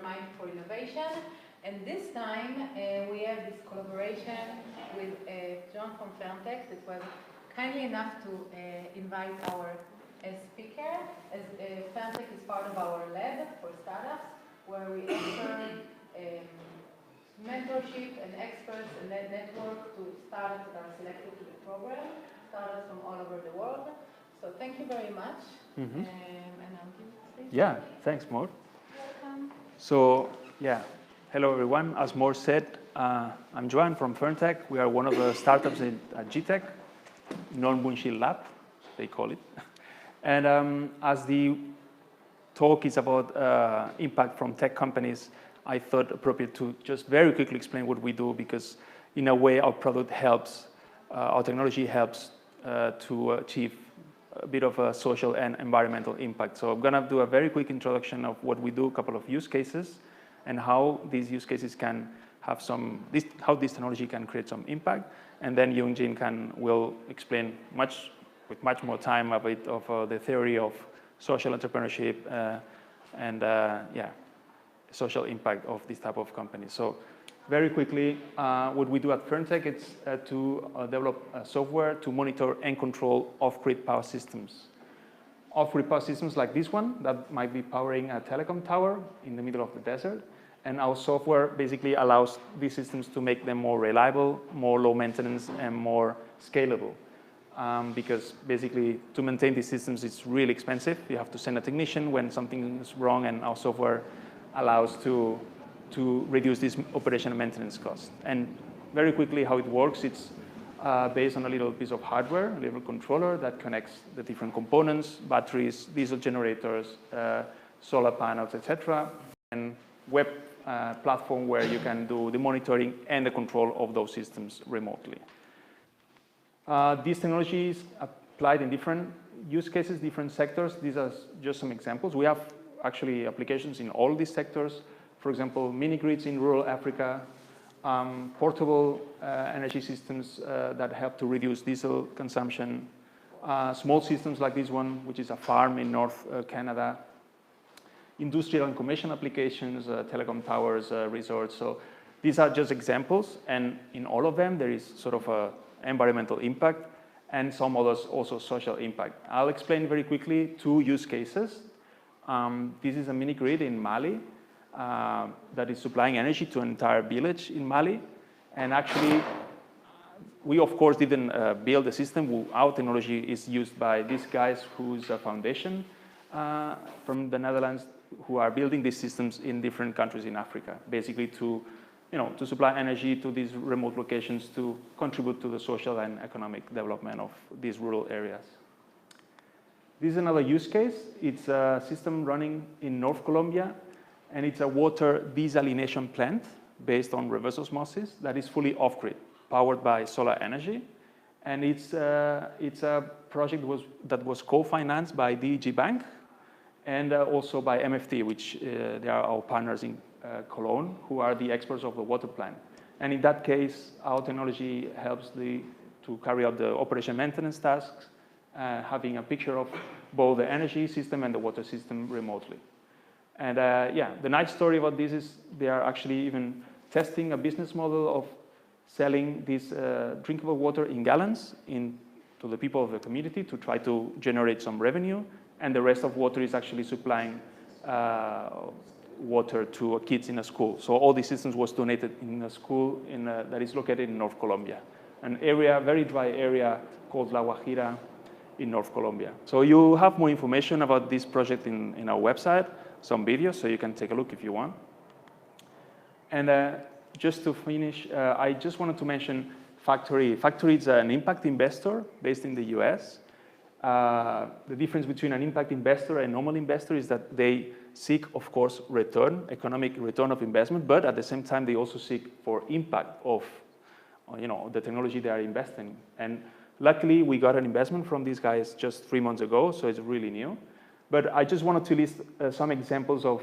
Mind for Innovation. And this time we have this collaboration with John from Ferntech that was kindly enough to invite our speaker. As Ferntech is part of our lab for startups, where we offer mentorship and experts and network to startups that are selected to the program, startups from all over the world. So thank you very much. Mm-hmm. And I'll give it. Yeah, thanks, Mor. Welcome. So, yeah, hello everyone. As Mor said, I'm Joan from Ferntech. We are one of the startups at GTEC, non-windshield lab, they call it. And as the talk is about impact from tech companies, I thought appropriate to just very quickly explain what we do, because in a way our product helps, our technology helps to achieve a bit of a social and environmental impact. So I'm going to do a very quick introduction of what we do, a couple of use cases, and how these use cases can have how this technology can create some impact. And then Young-Jin will explain with much more time a bit of the theory of social entrepreneurship and social impact of this type of company. So very quickly, what we do at Ferntech is to develop software to monitor and control off-grid power systems. Off-grid power systems like this one that might be powering a telecom tower in the middle of the desert. And our software basically allows these systems to make them more reliable, more low maintenance, and more scalable. Because basically to maintain these systems it's really expensive. You have to send a technician when something is wrong, and our software allows to reduce this operation and maintenance cost. And very quickly how it works, it's based on a little piece of hardware, a little controller that connects the different components, batteries, diesel generators, solar panels, etc. And web platform where you can do the monitoring and the control of those systems remotely. These technologies applied in different use cases, different sectors. These are just some examples. We have actually applications in all these sectors. For example, mini-grids in rural Africa, portable energy systems that help to reduce diesel consumption, small systems like this one, which is a farm in North Canada, industrial and commercial applications, telecom towers, resorts. So these are just examples, and in all of them there is sort of a environmental impact and some others also social impact. I'll explain very quickly two use cases. This is a mini-grid in Mali that is supplying energy to an entire village in Mali. And actually, we of course didn't build the system. Our technology is used by these guys who's a foundation from the Netherlands who are building these systems in different countries in Africa, basically to supply energy to these remote locations to contribute to the social and economic development of these rural areas. This is another use case. It's a system running in North Colombia, and it's a water desalination plant based on reverse osmosis that is fully off-grid, powered by solar energy. And it's a project that was co-financed by DEG Bank and also by MFT, which they are our partners in Cologne, who are the experts of the water plant. And in that case, our technology helps to carry out the operation maintenance tasks, having a picture of both the energy system and the water system remotely. And the nice story about this is they are actually even testing a business model of selling this drinkable water in gallons to the people of the community to try to generate some revenue, and the rest of water is actually supplying water to kids in a school. So all these systems was donated in a school that is located in North Colombia, an area, very dry area called La Guajira in North Colombia. So you have more information about this project in our website, some videos, so you can take a look if you want. And just to finish, I just wanted to mention Factory. Factory is an impact investor based in the US. The difference between an impact investor and normal investor is that they seek, of course, economic return of investment, but at the same time, they also seek for impact of the technology they are investing in. And luckily, we got an investment from these guys just 3 months ago, so it's really new. But I just wanted to list some examples of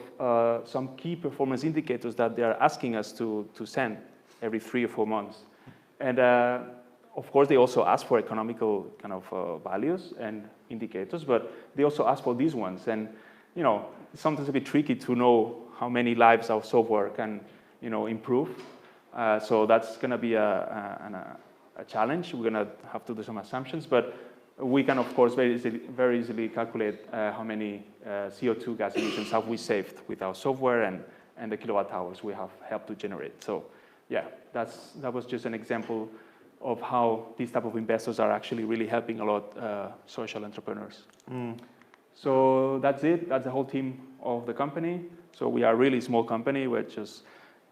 some key performance indicators that they are asking us to send every 3 or 4 months. And of course, they also ask for economical kind of values and indicators, but they also ask for these ones. And it's sometimes a bit tricky to know how many lives our software can, improve. So that's going to be a challenge. We're going to have to do some assumptions, but we can, of course, very easily calculate how many CO2 gas emissions have we saved with our software and the kilowatt hours we have helped to generate. So, yeah, that was just an example of how these type of investors are actually really helping a lot social entrepreneurs. So that's it. That's the whole team of the company. So we are a really small company. We're just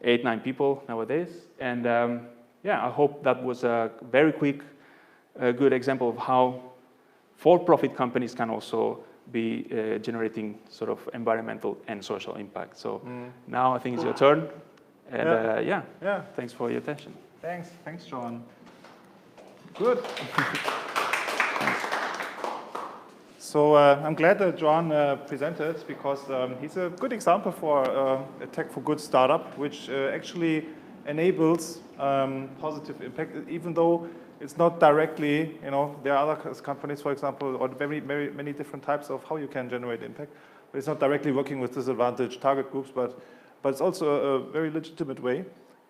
8-9 people nowadays. And I hope that was a very quick, good example of how for-profit companies can also be generating sort of environmental and social impact. So now I think it's your turn. And thanks for your attention. Thanks, John. Good. So I'm glad that John presented, because he's a good example for a tech for good startup, which actually enables positive impact, even though it's not directly, there are other companies, for example, or very many different types of how you can generate impact, but it's not directly working with disadvantaged target groups, but it's also a very legitimate way.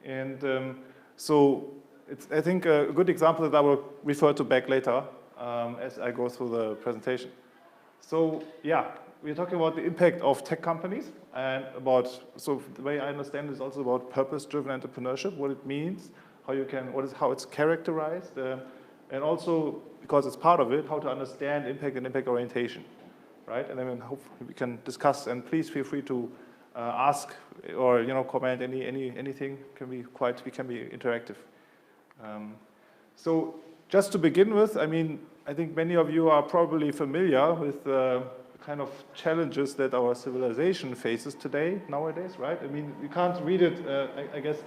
And so it's, I think, a good example that I will refer to back later as I go through the presentation. So yeah, we're talking about the impact of tech companies, and so the way I understand it is also about purpose-driven entrepreneurship, what it means, how it's characterized, and also, because it's part of it, how to understand impact and impact orientation, right? And then hopefully we can discuss, and please feel free to ask or comment anything. We can be interactive. So just to begin with, I think many of you are probably familiar with the kind of challenges that our civilization faces nowadays, right? You can't read it, I guess,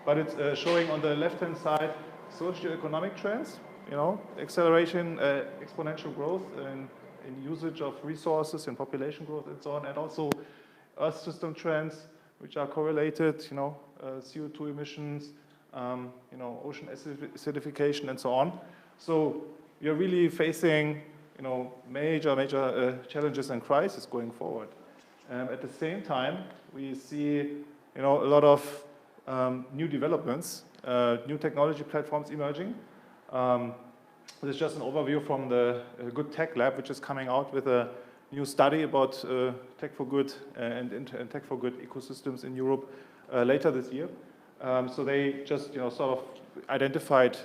but it's showing on the left-hand side socioeconomic trends, acceleration, exponential growth in usage of resources and population growth and so on, and also Earth system trends, which are correlated, CO2 emissions, ocean acidification and so on. So we are really facing, major challenges and crises going forward. At the same time, we see, a lot of new developments, new technology platforms emerging. This is just an overview from the Good Tech Lab, which is coming out with a new study about tech for good and tech for good ecosystems in Europe later this year. So they just, sort of identified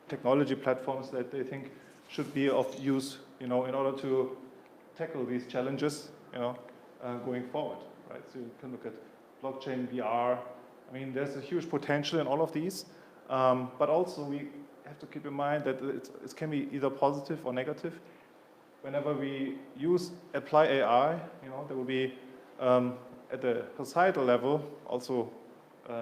technology platforms that they think should be of use, in order to tackle these challenges, going forward, right? So you can look at blockchain, VR. There's a huge potential in all of these, but also we have to keep in mind that it can be either positive or negative. Whenever we apply AI, there will be, at the societal level, also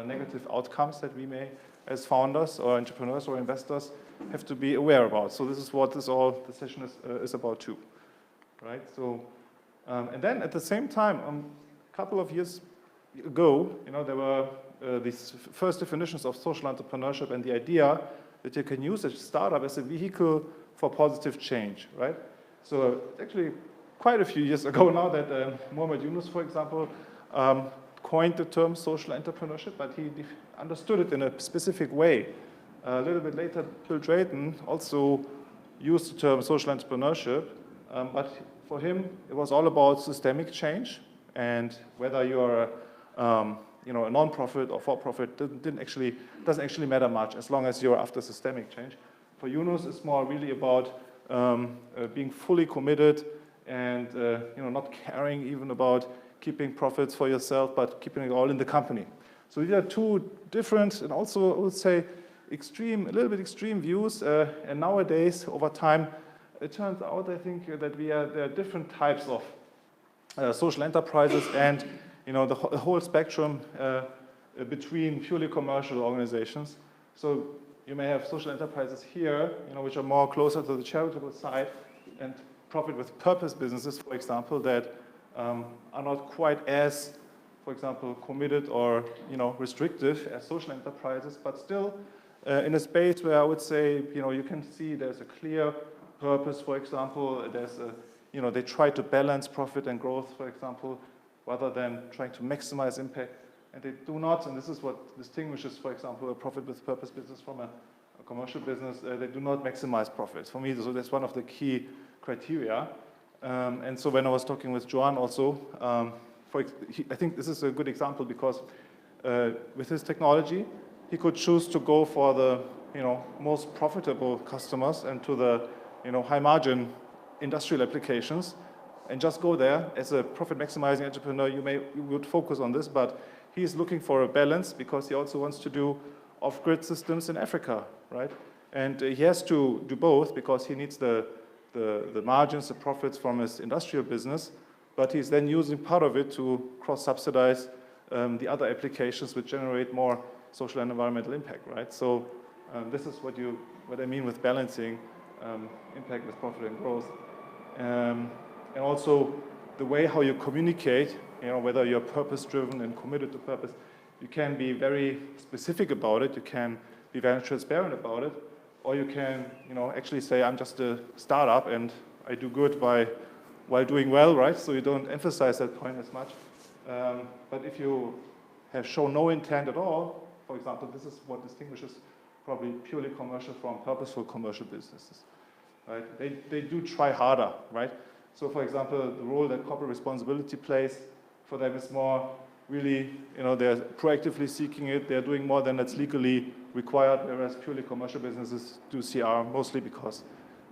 negative outcomes that we may, as founders or entrepreneurs or investors, have to be aware about. So this is what the session is about too, right? So, and then at the same time, a couple of years ago, there were these first definitions of social entrepreneurship and the idea that you can use a startup as a vehicle for positive change, right? So actually quite a few years ago now that Mohamed Yunus, for example, coined the term social entrepreneurship, but he understood it in a specific way. A little bit later, Bill Drayton also used the term social entrepreneurship, but for him, it was all about systemic change, and whether you're a non-profit or for-profit doesn't actually matter much as long as you're after systemic change. For Yunus, it's more really about being fully committed and not caring even about keeping profits for yourself, but keeping it all in the company. So these are two different and also, I would say, a little bit extreme views. And nowadays, over time, it turns out, I think, that there are different types of social enterprises and the whole spectrum between purely commercial organizations. So you may have social enterprises here, which are more closer to the charitable side, and profit with purpose businesses, for example, that are not quite as, for example, committed or restrictive as social enterprises, but still in a space where I would say you can see there's a clear purpose. For example, there's they try to balance profit and growth, for example, rather than trying to maximize impact. And they do not, and this is what distinguishes, for example, a profit with purpose business from a commercial business, they do not maximize profits. For me, so that's one of the key criteria. And so when I was talking with Joan also, I think this is a good example because with his technology, he could choose to go for the most profitable customers and to the high margin industrial applications, and just go there. As a profit maximizing entrepreneur, you would focus on this, but he's looking for a balance because he also wants to do off-grid systems in Africa, right? And he has to do both because he needs the margins, the profits from his industrial business, but he's then using part of it to cross-subsidize the other applications which generate more social and environmental impact, right? So this is what I mean with balancing impact with profit and growth. And also the way how you communicate, whether you're purpose-driven and committed to purpose, you can be very specific about it, you can be very transparent about it, or you can actually say, I'm just a startup and I do good while doing well, right? So you don't emphasize that point as much. But if you have shown no intent at all, for example, this is what distinguishes probably purely commercial from purposeful commercial businesses, right? They do try harder, right? So for example, the role that corporate responsibility plays for them is more really, they're proactively seeking it, they're doing more than that's legally required, whereas purely commercial businesses do CR mostly because,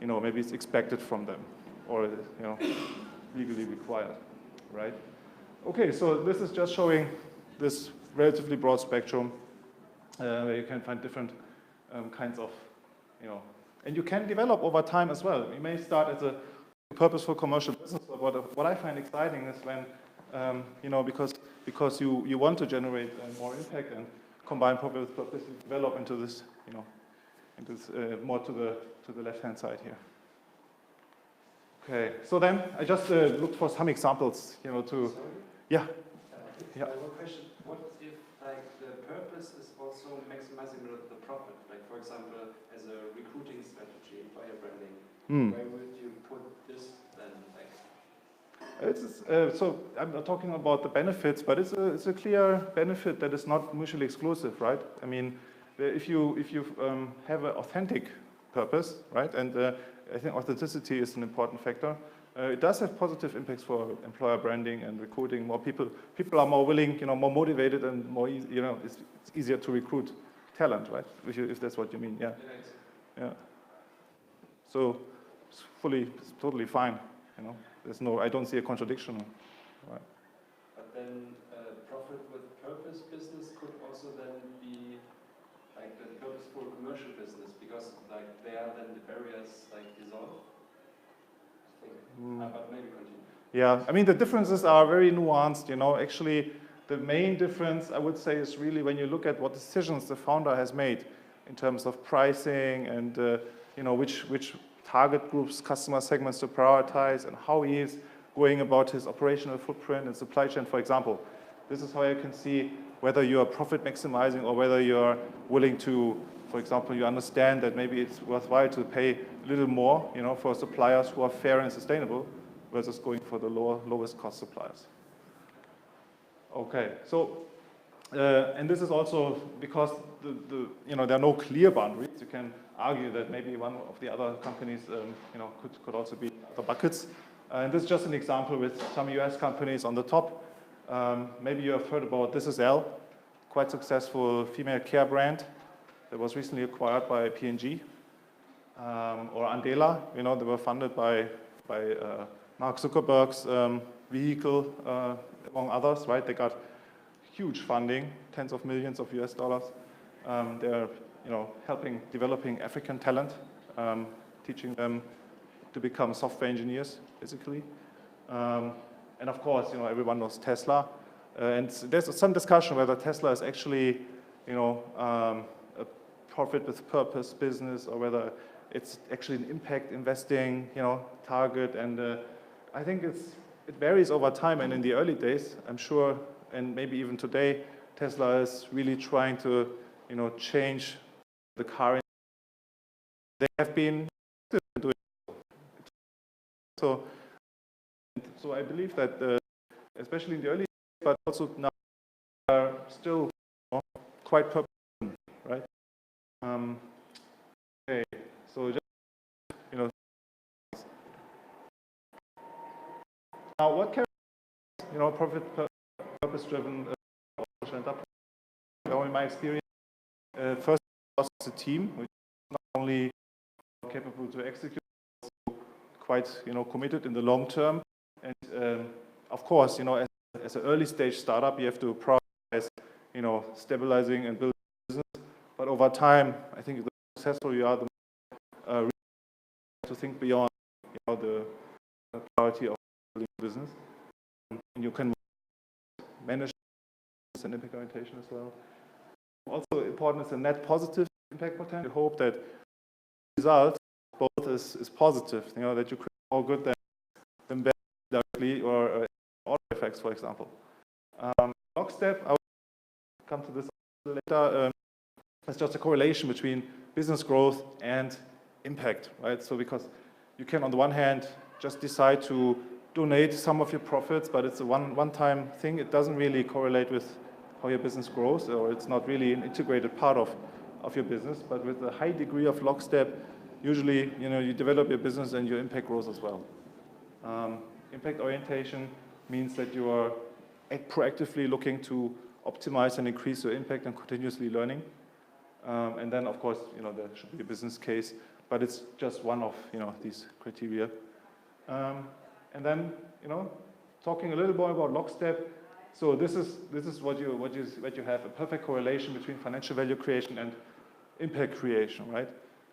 maybe it's expected from them or, legally required, right? Okay, so this is just showing this relatively broad spectrum where you can find different kinds of, and you can develop over time as well. You may start as a purposeful commercial business, but what I find exciting is when, because you want to generate more impact and combine profit with purpose, you develop into this, more to the left-hand side here. Okay, so then I just looked for some examples, to, Sorry? yeah. Yeah. One question. What if, the purpose is also maximizing the profit? Like, for example, as a recruiting strategy, employer branding, where would you put this then? So I'm not talking about the benefits, but it's a clear benefit that is not mutually exclusive, right? I mean, if you have an authentic purpose, right, and I think authenticity is an important factor. It does have positive impacts for employer branding and recruiting. More people are more willing, more motivated, and more, it's easier to recruit talent, right? If that's what you mean, yeah. Yeah. So it's totally fine, I don't see a contradiction. Right. But then profit with purpose business could also then be like the purposeful commercial business because there then the barriers dissolve. But maybe continue. Yeah, I mean the differences are very nuanced, Actually, the main difference I would say is really when you look at what decisions the founder has made in terms of pricing and which target groups, customer segments to prioritize, and how he is going about his operational footprint and supply chain, for example. This is how you can see whether you are profit maximizing or whether you are willing to, for example, you understand that maybe it's worthwhile to pay a little more, for suppliers who are fair and sustainable versus going for the lowest cost suppliers. Okay, so, and this is also because there are no clear boundaries. You can argue that maybe one of the other companies, could also be other buckets. And this is just an example with some US companies on the top. Maybe you have heard about This Is Elle, quite successful female care brand that was recently acquired by P&G. Or Andela, they were funded by Mark Zuckerberg's vehicle, among others, right? They got huge funding, tens of millions of US dollars. They're developing African talent, teaching them to become software engineers, basically. And of course, everyone knows Tesla. And there's some discussion whether Tesla is actually, a profit with purpose business or whether it's actually an impact investing, target. And I think it varies over time. And in the early days, I'm sure, and maybe even today, Tesla is really trying to, change the car. They have been doing so. So I believe that especially in the early days, but also now are still quite purpose-driven, right? Okay, so just, now what characterizes, purpose-driven enterprise? In my experience, first it's a team, which is not only capable to execute, also quite committed in the long term. And of course, as an early stage startup, you have to prioritize stabilizing and building business. But over time, I think the more successful you are, the more to think beyond the priority of building business. And you can manage and impact orientation as well. Also important is the net positive impact potential. We hope that the result both is positive, that you create more good than bad directly or other effects, for example. Lockstep, I will come to this later, it's just a correlation between business growth and impact, right? So because you can, on the one hand, just decide to donate some of your profits, but it's a one-time thing. It doesn't really correlate with how your business grows, or it's not really an integrated part of your business. But with a high degree of lockstep, usually, you develop your business and your impact grows as well. Impact orientation means that you are proactively looking to optimize and increase your impact and continuously learning. And then, of course, there should be a business case, but it's just one of these criteria. And then, talking a little more about lockstep. So this is what you have, a perfect correlation between financial value creation and impact creation, right?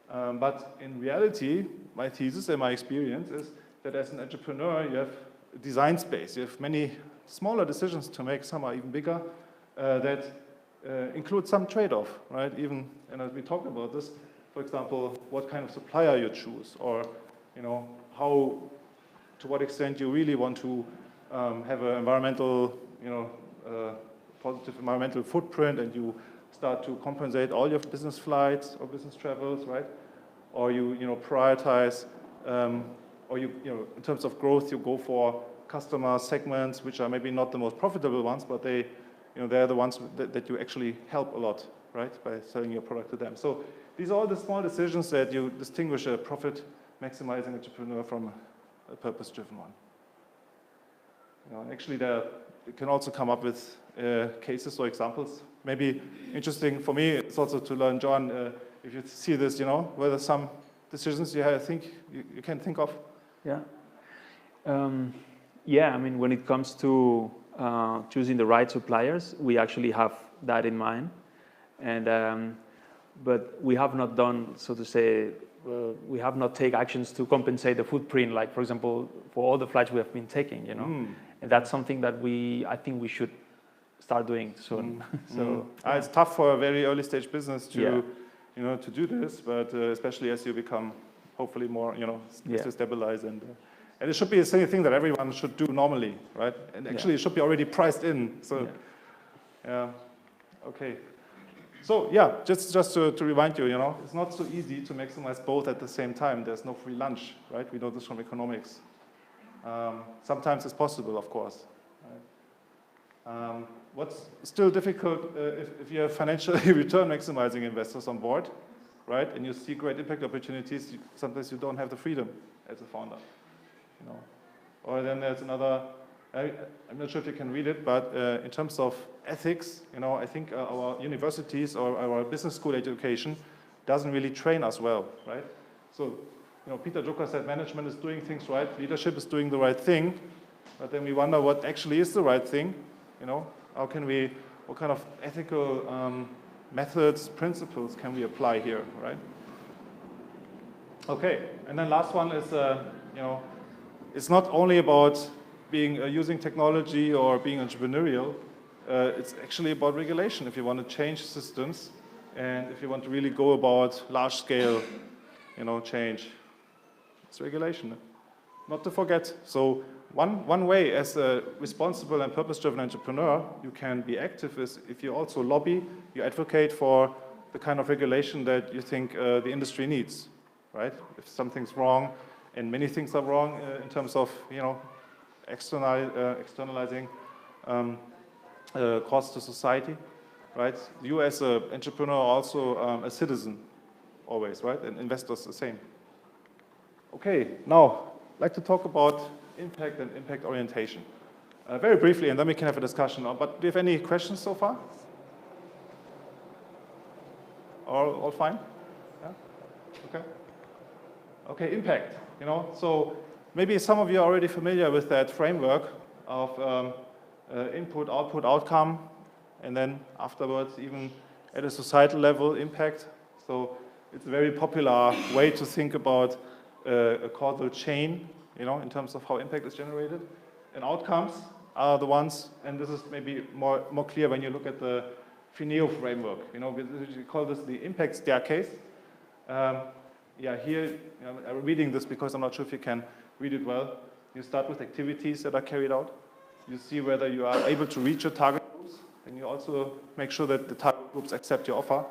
But in reality, my thesis and my experience is that as an entrepreneur, you have a design space. You have many smaller decisions to make. Some are even bigger that include some trade-off, right? Even, and as we talked about this, for example, what kind of supplier you choose, or to what extent you really want to have an environmental, positive environmental footprint, and you start to compensate all your business flights or business travels, right? Or you prioritize, or in terms of growth, you go for customer segments which are maybe not the most profitable ones, but they're the ones that you actually help a lot, right, by selling your product to them. So these are all the small decisions that you distinguish a profit-maximizing entrepreneur from a purpose-driven one. Actually, you can also come up with cases or examples. Maybe interesting for me, it's also to learn, John, if you see this, whether some decisions you can think of. Yeah. Yeah, I mean, when it comes to choosing the right suppliers, we actually have that in mind. And but we have not done, so to say, we have not taken actions to compensate the footprint, like, for example, for all the flights we have been taking, And that's something that I think we should start doing soon. So it's tough for a very early stage business to, to do this, but especially as you become hopefully more, to stabilize, and it should be the same thing that everyone should do normally, right? And actually, it should be already priced in. So, okay. So just to remind you, it's not so easy to maximize both at the same time. There's no free lunch, right? We know this from economics. Sometimes it's possible, of course. Right? What's still difficult if you have financially return maximizing investors on board, right? And you see great impact opportunities, sometimes you don't have the freedom as a founder. Or then there's another. I'm not sure if you can read it, but in terms of ethics, I think our universities or our business school education doesn't really train us well, right? So, Peter Drucker said management is doing things right, leadership is doing the right thing, but then we wonder what actually is the right thing, what kind of ethical methods, principles can we apply here, right? Okay, and then last one is, it's not only about using technology or being entrepreneurial, it's actually about regulation. If you want to change systems, and if you want to really go about large-scale, change, it's regulation. Not to forget. So one way, as a responsible and purpose-driven entrepreneur, you can be active is if you also lobby, you advocate for the kind of regulation that you think the industry needs, right? If something's wrong, and many things are wrong in terms of, externalizing costs to society, right? You as an entrepreneur are also a citizen always, right? And investors the same. Okay, now I'd like to talk about impact and impact orientation. Very briefly, and then we can have a discussion. But do you have any questions so far? All fine? Yeah? Okay. Okay, impact. So maybe some of you are already familiar with that framework of input, output, outcome, and then afterwards, even at a societal level, impact. So it's a very popular way to think about a causal chain, in terms of how impact is generated. And outcomes are the ones, and this is maybe more clear when you look at the PHINEO framework. We call this the impact staircase. Yeah, here, I'm reading this because I'm not sure if you can read it well. You start with activities that are carried out. You see whether you are able to reach your target groups, and you also make sure that the target groups accept your offer.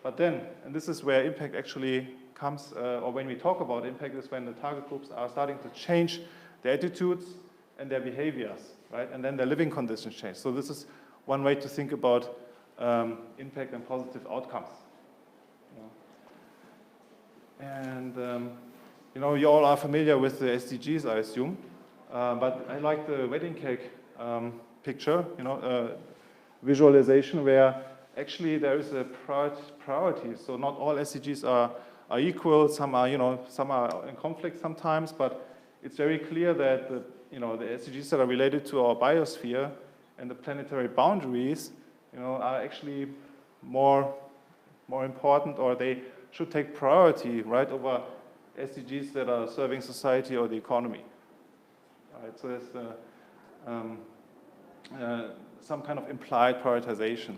But then, and this is where impact actually comes, or when we talk about impact, is when the target groups are starting to change their attitudes and their behaviors, right? And then their living conditions change. So this is one way to think about impact and positive outcomes. And you all are familiar with the SDGs, I assume. But I like the wedding cake picture, visualization where actually there is a priority. So not all SDGs are equal. Some are in conflict sometimes. But it's very clear that the SDGs that are related to our biosphere and the planetary boundaries, are actually more important, or they should take priority, right, over SDGs that are serving society or the economy. Right, so there's some kind of implied prioritization.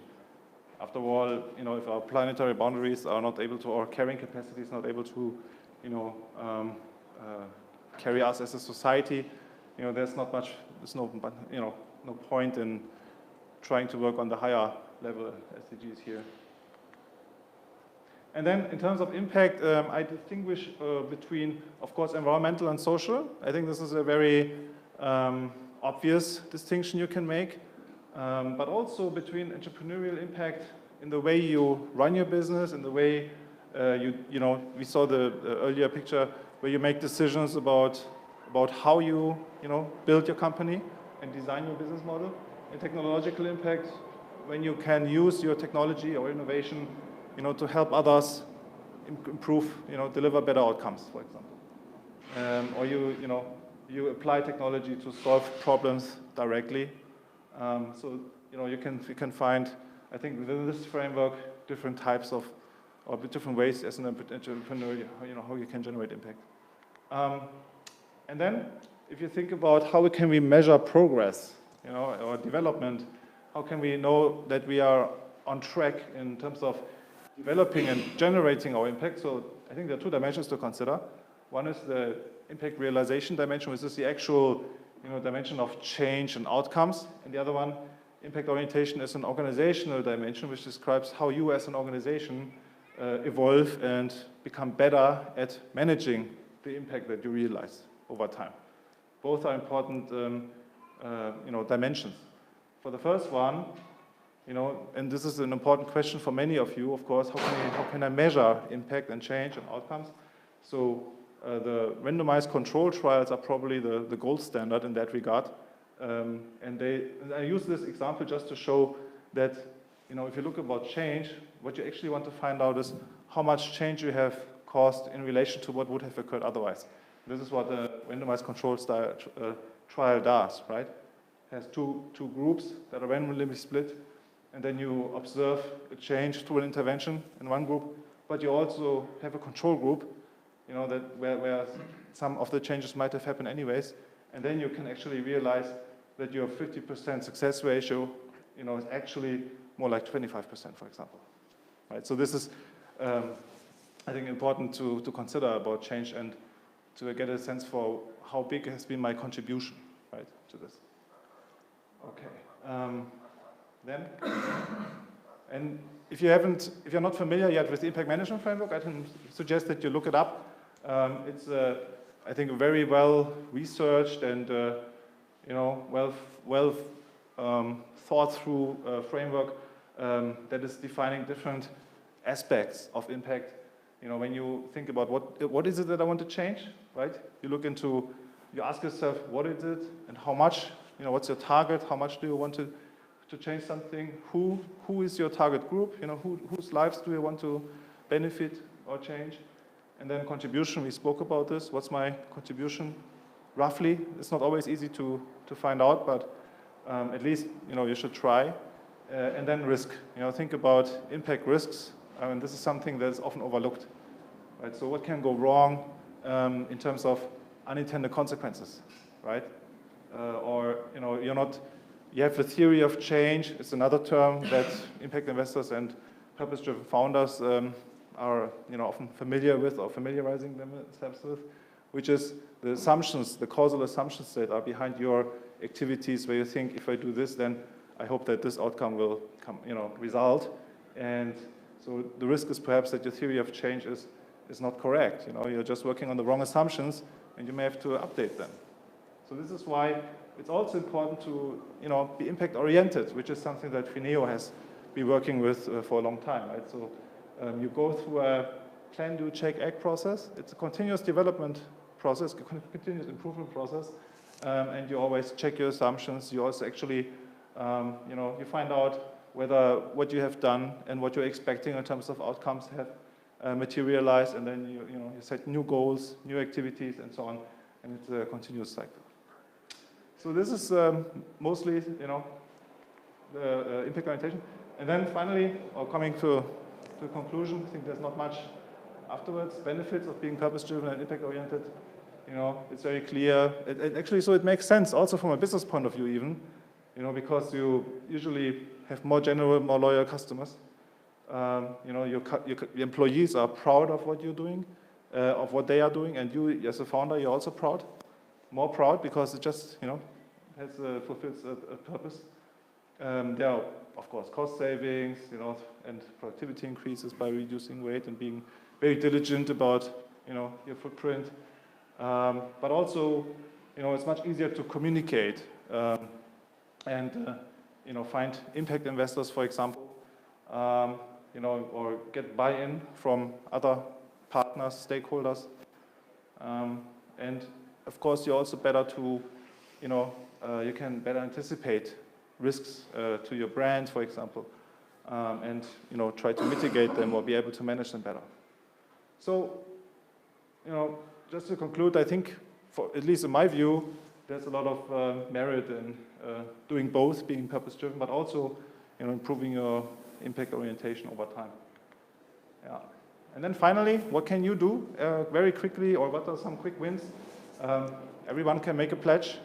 After all, if our planetary boundaries are not able to, or carrying capacity is not able to, carry us as a society, there's not much, there's no point in trying to work on the higher level SDGs here. And then in terms of impact, I distinguish between, of course, environmental and social. I think this is a very obvious distinction you can make, but also between entrepreneurial impact in the way you run your business, in the way we saw the earlier picture where you make decisions about how you build your company and design your business model, and technological impact when you can use your technology or innovation to help others improve, deliver better outcomes, for example. Or you apply technology to solve problems directly. So you can find, I think, within this framework, different types of, or different ways as an entrepreneur, how you can generate impact. And then, if you think about how can we measure progress, or development, how can we know that we are on track in terms of developing and generating our impact? So I think there are two dimensions to consider. One is the impact realization dimension, which is the actual dimension of change and outcomes. And the other one, impact orientation, is an organizational dimension, which describes how you as an organization evolve and become better at managing the impact that you realize over time. Both are important dimensions. For the first one, and this is an important question for many of you, of course, how can I measure impact and change and outcomes? So the randomized control trials are probably the gold standard in that regard. And I use this example just to show that, if you look about change, what you actually want to find out is how much change you have caused in relation to what would have occurred otherwise. This is what a randomized control trial does, right? It has two groups that are randomly split, and then you observe a change through an intervention in one group, but you also have a control group, that where some of the changes might have happened anyways, and then you can actually realize that your 50% success ratio, is actually more like 25%, for example. Right? So this is, I think, important to consider about change and to get a sense for how big has been my contribution, right, to this. Okay. Then, and if you're not familiar yet with the impact management framework, I can suggest that you look it up. It's, I think, a very well researched and well thought through framework that is defining different aspects of impact. When you think about what is it that I want to change, right? You ask yourself, what is it and how much, what's your target? How much do you want to change something? Who is your target group? Whose lives do you want to benefit or change? And then contribution, we spoke about this. What's my contribution? Roughly, it's not always easy to find out, but at least, you should try. And then risk, think about impact risks. And this is something that is often overlooked, right? So what can go wrong in terms of unintended consequences, right? Or, you have the theory of change. It's another term that impact investors and purpose-driven founders are, often familiar with or familiarizing themselves with, which is the assumptions, the causal assumptions that are behind your activities, where you think, if I do this, then I hope that this outcome will result. And so the risk is perhaps that your theory of change is not correct. You're just working on the wrong assumptions, and you may have to update them. So this is why it's also important to be impact-oriented, which is something that PHINEO has been working with for a long time. Right? So you go through a plan, do, check, act process. It's a continuous development process, continuous improvement process, and you always check your assumptions. You also actually, you find out whether what you have done and what you're expecting in terms of outcomes have materialized, and then you set new goals, new activities, and so on, and it's a continuous cycle. So this is mostly, the impact orientation. And then finally, or coming to the conclusion, I think there's not much afterwards. Benefits of being purpose-driven and impact-oriented, it's very clear. So it makes sense also from a business point of view even, because you usually have more general, more loyal customers. Your employees are proud of what you're doing, of what they are doing, and you, as a founder, you're also proud, more proud, because it just, fulfills a purpose. There are, of course, cost savings, and productivity increases by reducing weight and being very diligent about, your footprint. But also, it's much easier to communicate and, find impact investors, for example, or get buy-in from other partners, stakeholders. And of course, you're also better to, you can better anticipate risks to your brand, for example, and, try to mitigate them or be able to manage them better. So, just to conclude, I think, at least in my view, there's a lot of merit in doing both, being purpose-driven, but also, improving your impact orientation over time. Yeah. And then finally, what can you do very quickly, or what are some quick wins? Everyone can make a pledge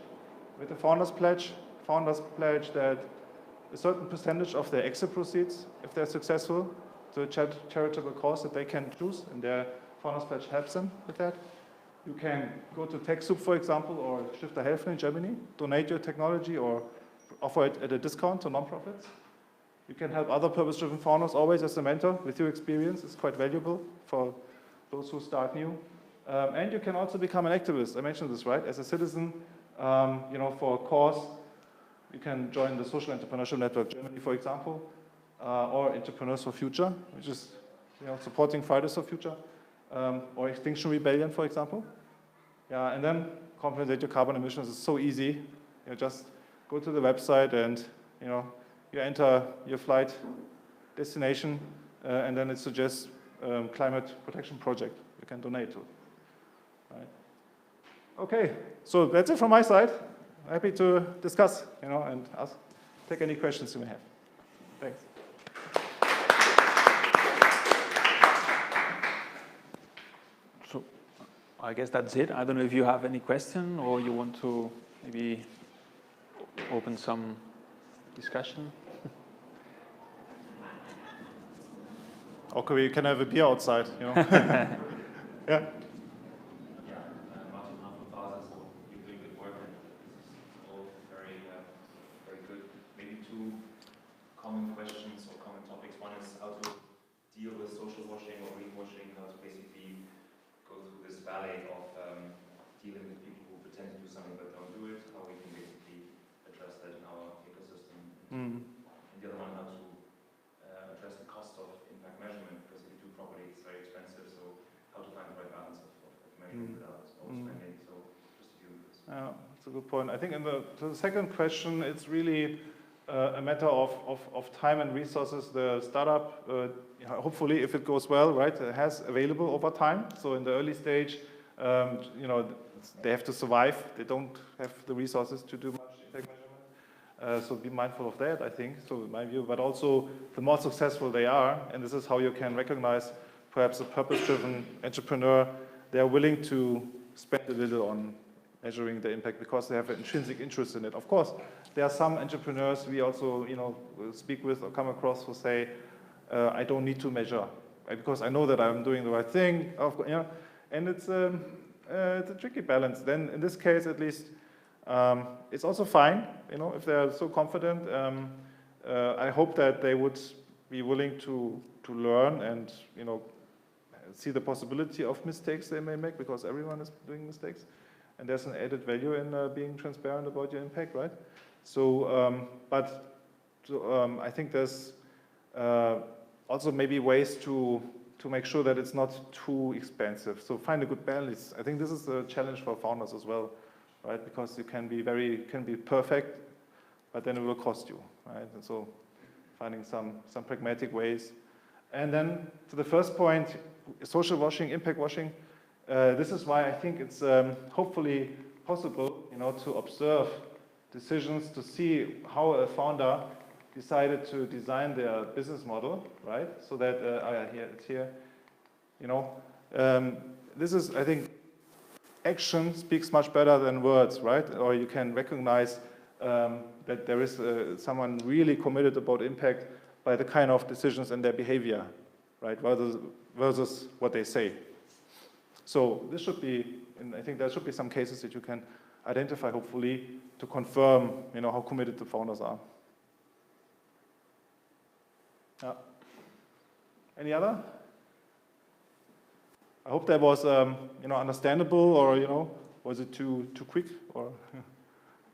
with the founders pledge. Founders pledge that a certain percentage of their exit proceeds, if they're successful, to a charitable cause that they can choose, and their founders pledge helps them with that. You can go to TechSoup, for example, or Stifter Helfen in Germany, donate your technology or offer it at a discount to nonprofits. You can help other purpose-driven founders always as a mentor with your experience. It's quite valuable for those who start new. And you can also become an activist. I mentioned this, right? As a citizen, for a cause, you can join the Social Entrepreneurship Network Germany, for example, or Entrepreneurs for Future, which is supporting Fridays for Future, or Extinction Rebellion, for example. Yeah, and then compensate your carbon emissions. It's so easy. Just go to the website and you enter your flight destination, and then it suggests climate protection project you can donate to. Right. Okay, so that's it from my side. Happy to discuss, and take any questions you may have. Thanks. So I guess that's it. I don't know if you have any question or you want to maybe open some discussion. Okay, we can have a beer outside, Yeah. Common questions or common topics. One is how to deal with social washing or greenwashing, how to basically go through this valley of dealing with people who pretend to do something but don't do it, how we can basically that in our ecosystem. Mm. And the other one, how to address the cost of impact measurement, because if you do properly, it's very expensive. So how to find the right balance of measuring without overspending. So just a few minutes. Yeah, that's a good point. I think to the second question, it's really a matter of time and resources. The startup, hopefully, if it goes well, right, has available over time. So in the early stage, they have to survive. They don't have the resources to do much impact measurement. So be mindful of that, I think, so in my view. But also, the more successful they are, and this is how you can recognize perhaps a purpose-driven entrepreneur, they are willing to spend a little on measuring the impact because they have an intrinsic interest in it. Of course, there are some entrepreneurs we also, speak with or come across who say, I don't need to measure because I know that I'm doing the right thing. And it's a tricky balance. Then, in this case, at least, it's also fine. If they are so confident. I hope that they would be willing to learn and see the possibility of mistakes they may make because everyone is doing mistakes. And there's an added value in being transparent about your impact, right? So, I think there's also maybe ways to make sure that it's not too expensive. So find a good balance. I think this is a challenge for founders as well, right? Because you can be perfect, but then it will cost you, right? And so finding some pragmatic ways. And then to the first point, social washing, impact washing. This is why I think it's hopefully possible, to observe decisions to see how a founder decided to design their business model, right? So that it's here. This is, I think, action speaks much better than words, right? Or you can recognize that there is someone really committed about impact by the kind of decisions and their behavior, right? Versus what they say. So this should be, and I think there should be some cases that you can identify, hopefully, to confirm, how committed the founders are. Yeah. Any other? I hope that was, understandable, or was it too quick, or?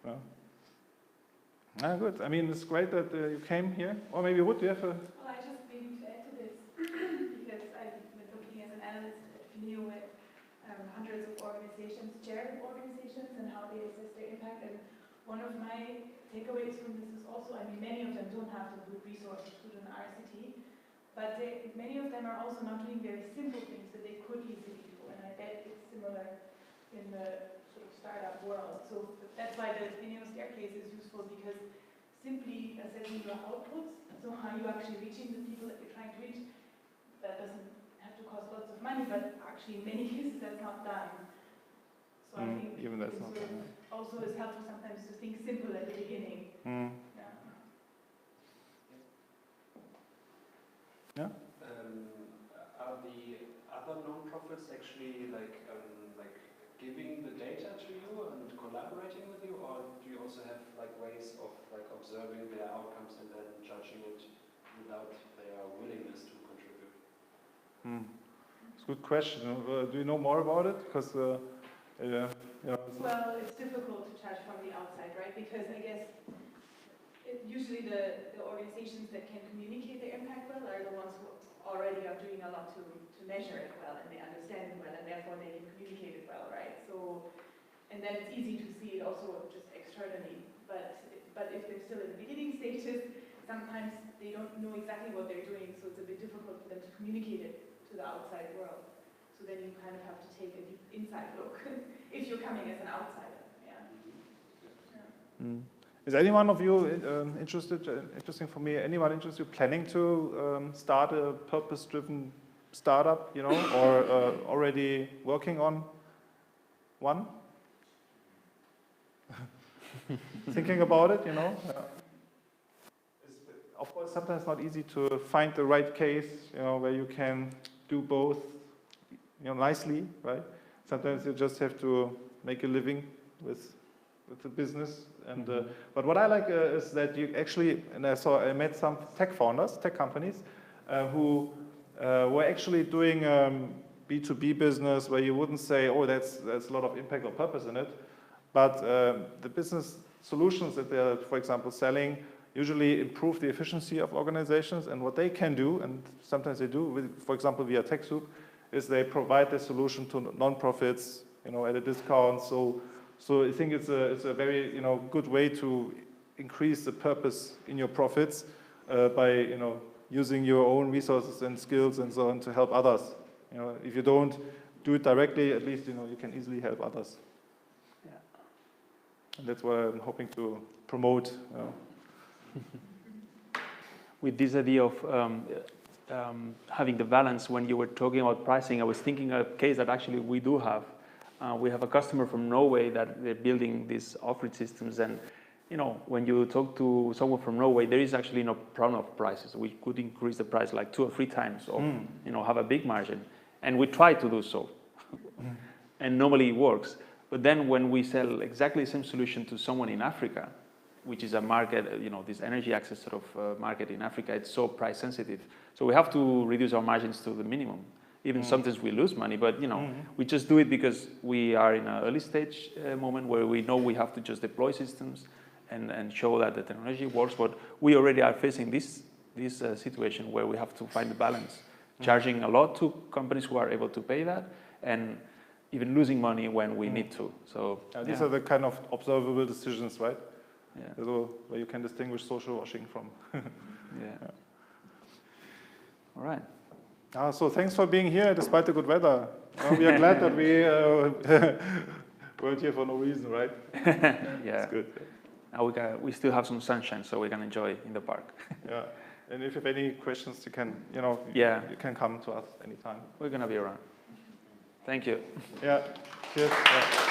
Yeah. Good. I mean, it's great that you came here. Or maybe Wood, do you have a? Well, I just maybe to add to this, because I've been looking as an analyst at PHINEO at hundreds of organizations, charitable organizations, and how they assess their impact. And one of my takeaways from this is also, many of them don't have the good resources to do an RCT, but many of them are also not doing very simple things that they could easily do. And I bet it's similar in the sort of startup world. So that's why the PHINEO staircase is useful, because simply assessing your outputs, so how you're actually reaching the people that you're trying to reach, that doesn't have to cost lots of money, but actually in many cases that's not done. So I think even that's not done. Also is helpful sometimes to think simple at the beginning. Yeah. Are the other non-profits actually giving the data to you and collaborating with you, or do you also have ways of observing their outcomes and then judging it without their willingness to contribute? It's a good question. Do you know more about it? Because well, it's difficult to judge from the outside, right? Because I guess usually the organizations that can communicate their impact well are the ones who already are doing a lot to measure it well, and they understand it well, and therefore they can communicate it well, right? So, and then it's easy to see it also just externally. But if they're still in the beginning stages, sometimes they don't know exactly what they're doing, so it's a bit difficult for them to communicate it to the outside world. So then you kind of have to take a deep inside look if you're coming as an outsider. Is anyone of you interesting for me, anyone interested, planning to start a purpose-driven startup, or already working on one? Thinking about it, It's, of course, sometimes not easy to find the right case, where you can do both, nicely, right? Sometimes you just have to make a living with the business. And but what I like is that you actually, and I met some tech founders, tech companies, who were actually doing B2B business where you wouldn't say, oh, that's a lot of impact or purpose in it, but the business solutions that they're, for example, selling usually improve the efficiency of organizations, and what they can do, and sometimes they do, with, for example, via TechSoup, is they provide the solution to non-profits, at a discount. So I think it's a very, good way to increase the purpose in your profits by, using your own resources and skills and so on to help others. If you don't do it directly, at least, you can easily help others. Yeah. And that's what I'm hoping to promote. With this idea of having the balance, when you were talking about pricing, I was thinking of a case that actually we do have. We have a customer from Norway that they're building these off-grid systems, and when you talk to someone from Norway, there is actually no problem of prices. We could increase the price like 2 or 3 times, or have a big margin, and we try to do so, and normally it works. But then when we sell exactly the same solution to someone in Africa, which is a market, this energy access sort of market in Africa, it's so price sensitive. So we have to reduce our margins to the minimum. Even sometimes we lose money, but we just do it because we are in an early stage moment where we know we have to just deploy systems and show that the technology works. But we already are facing this situation where we have to find the balance, charging a lot to companies who are able to pay that, and even losing money when we need to. So these are the kind of observable decisions, right? Yeah. So where you can distinguish social washing from. Yeah. All right. So thanks for being here despite the good weather. We are glad that we weren't here for no reason, right? Yeah. It's good. Now we still have some sunshine, so we can enjoy in the park. Yeah. And if you have any questions, you can, you can come to us anytime. We're gonna be around. Thank you. Yeah. Cheers. Yeah.